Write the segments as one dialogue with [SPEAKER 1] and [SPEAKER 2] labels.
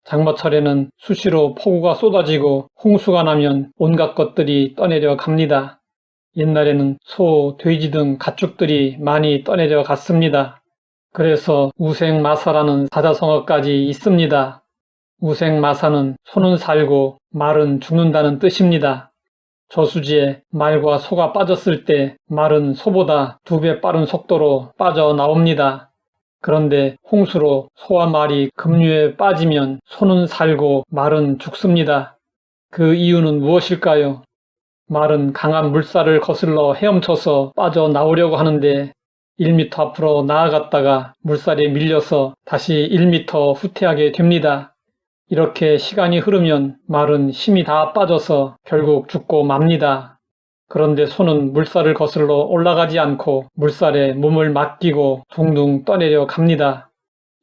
[SPEAKER 1] 장마철에는 수시로 폭우가 쏟아지고 홍수가 나면 온갖 것들이 떠내려 갑니다. 옛날에는 소, 돼지 등 가축들이 많이 떠내려 갔습니다. 그래서 우생마사라는 사자성어까지 있습니다. 우생마사는 소는 살고 말은 죽는다는 뜻입니다. 저수지에 말과 소가 빠졌을 때 말은 소보다 2배 빠른 속도로 빠져나옵니다. 그런데 홍수로 소와 말이 급류에 빠지면 소는 살고 말은 죽습니다. 그 이유는 무엇일까요? 말은 강한 물살을 거슬러 헤엄쳐서 빠져나오려고 하는데 1m 앞으로 나아갔다가 물살에 밀려서 다시 1m 후퇴하게 됩니다. 이렇게 시간이 흐르면 말은 힘이 다 빠져서 결국 죽고 맙니다. 그런데 소는 물살을 거슬러 올라가지 않고 물살에 몸을 맡기고 둥둥 떠내려 갑니다.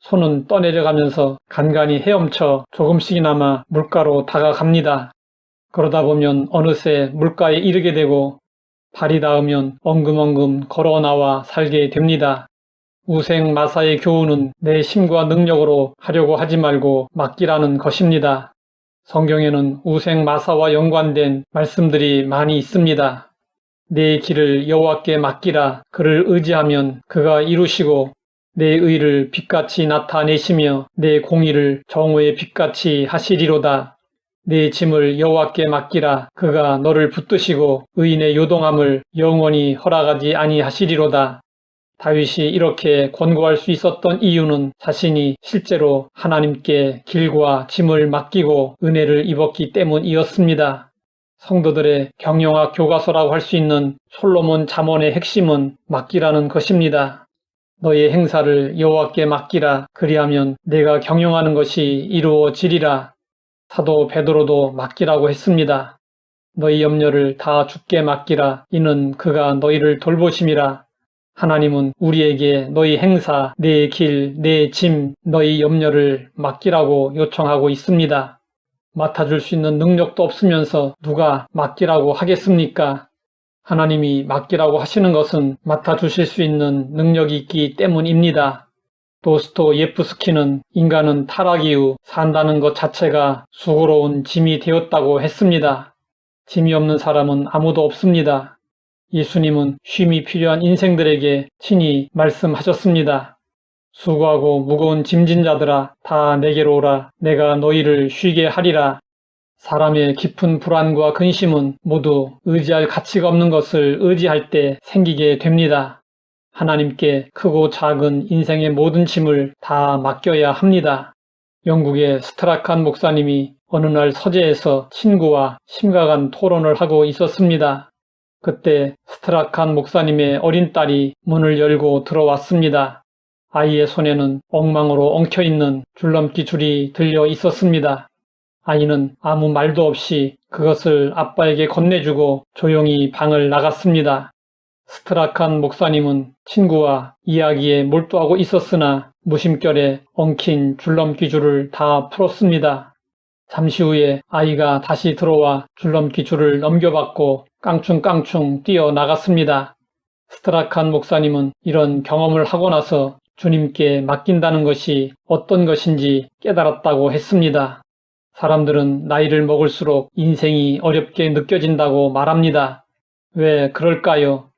[SPEAKER 1] 소는 떠내려가면서 간간히 헤엄쳐 조금씩이나마 물가로 다가갑니다. 그러다 보면 어느새 물가에 이르게 되고 발이 닿으면 엉금엉금 걸어 나와 살게 됩니다. 우생마사의 교훈은 내 힘과 능력으로 하려고 하지 말고 맡기라는 것입니다. 성경에는 우생마사와 연관된 말씀들이 많이 있습니다. 내 길을 여호와께 맡기라. 그를 의지하면 그가 이루시고 내 의를 빛같이 나타내시며 내 공의를 정오의 빛같이 하시리로다. 내 짐을 여호와께 맡기라. 그가 너를 붙드시고 의인의 요동함을 영원히 허락하지 아니하시리로다. 다윗이 이렇게 권고할 수 있었던 이유는 자신이 실제로 하나님께 길과 짐을 맡기고 은혜를 입었기 때문이었습니다. 성도들의 경영학 교과서라고 할 수 있는 솔로몬 잠언의 핵심은 맡기라는 것입니다. 너의 행사를 여호와께 맡기라. 그리하면 내가 경영하는 것이 이루어지리라. 사도 베드로도 맡기라고 했습니다. 너희 염려를 다 주께 맡기라. 이는 그가 너희를 돌보심이라. 하나님은 우리에게 너희 행사, 내 길, 내 짐, 너희 염려를 맡기라고 요청하고 있습니다. 맡아줄 수 있는 능력도 없으면서 누가 맡기라고 하겠습니까? 하나님이 맡기라고 하시는 것은 맡아주실 수 있는 능력이 있기 때문입니다. 도스토예프스키는 인간은 타락 이후 산다는 것 자체가 수고로운 짐이 되었다고 했습니다. 짐이 없는 사람은 아무도 없습니다. 예수님은 쉼이 필요한 인생들에게 친히 말씀하셨습니다. 수고하고 무거운 짐진 자들아 다 내게로 오라. 내가 너희를 쉬게 하리라. 사람의 깊은 불안과 근심은 모두 의지할 가치가 없는 것을 의지할 때 생기게 됩니다. 하나님께 크고 작은 인생의 모든 짐을 다 맡겨야 합니다. 영국의 스트라칸 목사님이 어느 날 서재에서 친구와 심각한 토론을 하고 있었습니다. 그때 스트라칸 목사님의 어린 딸이 문을 열고 들어왔습니다. 아이의 손에는 엉망으로 엉켜있는 줄넘기 줄이 들려 있었습니다. 아이는 아무 말도 없이 그것을 아빠에게 건네주고 조용히 방을 나갔습니다. 스트라칸 목사님은 친구와 이야기에 몰두하고 있었으나 무심결에 엉킨 줄넘기 줄을 다 풀었습니다. 잠시 후에 아이가 다시 들어와 줄넘기 줄을 넘겨받고 깡충깡충 뛰어나갔습니다. 스트라칸 목사님은 이런 경험을 하고 나서 주님께 맡긴다는 것이 어떤 것인지 깨달았다고 했습니다. 사람들은 나이를 먹을수록 인생이 어렵게 느껴진다고 말합니다. 왜 그럴까요?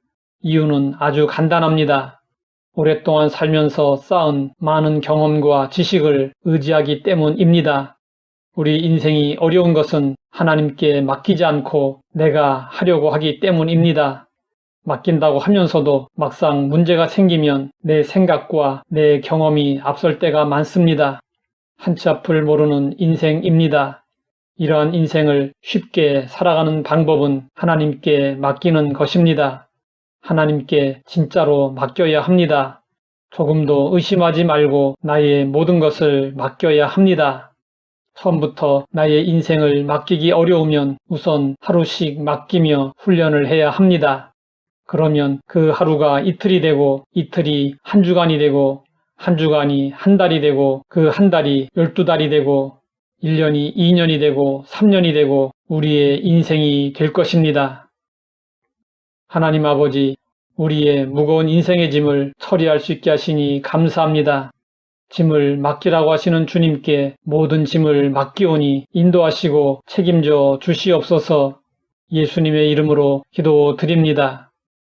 [SPEAKER 1] 이유는 아주 간단합니다. 오랫동안 살면서 쌓은 많은 경험과 지식을 의지하기 때문입니다. 우리 인생이 어려운 것은 하나님께 맡기지 않고 내가 하려고 하기 때문입니다. 맡긴다고 하면서도 막상 문제가 생기면 내 생각과 내 경험이 앞설 때가 많습니다. 한치 앞을 모르는 인생입니다. 이러한 인생을 쉽게 살아가는 방법은 하나님께 맡기는 것입니다. 하나님께 진짜로 맡겨야 합니다. 조금도 의심하지 말고 나의 모든 것을 맡겨야 합니다. 처음부터 나의 인생을 맡기기 어려우면 우선 하루씩 맡기며 훈련을 해야 합니다. 그러면 그 하루가 이틀이 되고 이틀이 한 주간이 되고 한 주간이 한 달이 되고 그 한 달이 12달이 되고 1년이 2년이 되고 3년이 되고 우리의 인생이 될 것입니다. 하나님 아버지, 우리의 무거운 인생의 짐을 처리할 수 있게 하시니 감사합니다. 짐을 맡기라고 하시는 주님께 모든 짐을 맡기오니 인도하시고 책임져 주시옵소서. 예수님의 이름으로 기도드립니다.